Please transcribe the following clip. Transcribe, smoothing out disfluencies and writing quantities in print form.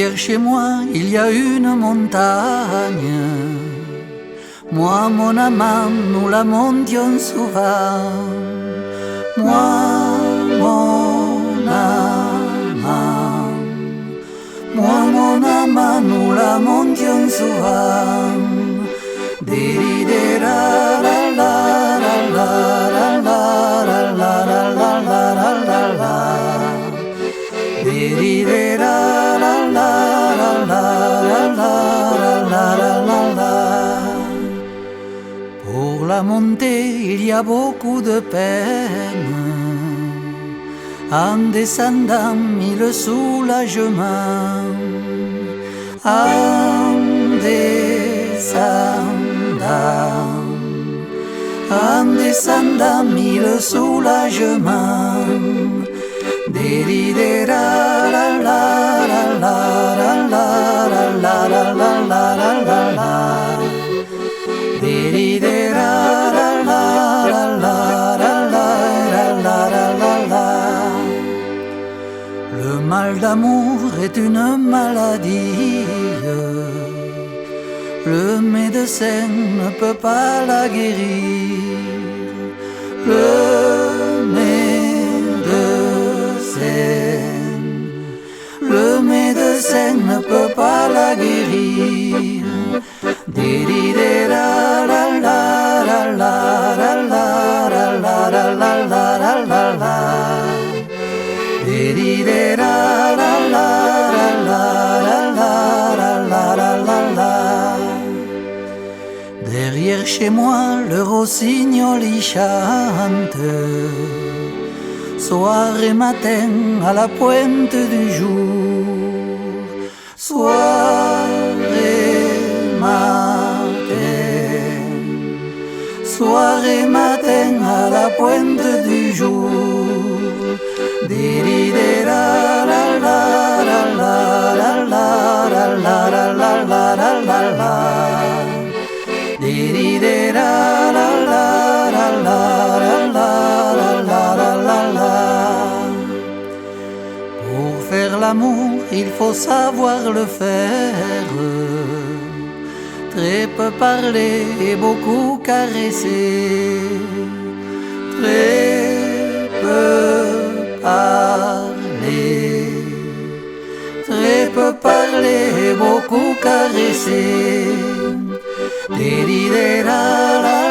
Derrière chez moi, il y a une montagne. Moi, mon amant, nous la montions souvent. Moi, mon amant. Moi, mon amant, nous la montions souvent. Diri-dera, la la la la la la la la la la la la la. Diri-dera, la la la la la la la la la. Pour la montée, il y a beaucoup de peine. En descendant, mille soulagements. En descendant, mille soulagements. Diri-dera, la la la la la la la la la la la la la. Diri-dera, la la la la la la la la la. Le mal d'amour est une maladie. Le médecin ne peut pas la guérir. Le médecin ne peut pas la guérir. Diri-dera, la la la la la la la la la la la la. Diri-dera, la la la la la la la la la. Derrière chez moi, le rossignol y chante. Soir et matin à la pointe du jour. Soir et matin. Soir et matin à la pointe du jour. Diri-dera, la la la la la la la la la la la la. Diri-dera, la la la la la la la la la. Pour faire l'amour, il faut savoir le faire. Très peu parler et beaucoup caresser. Très peu parler. Très peu parler et beaucoup caresser. Diri-dera, la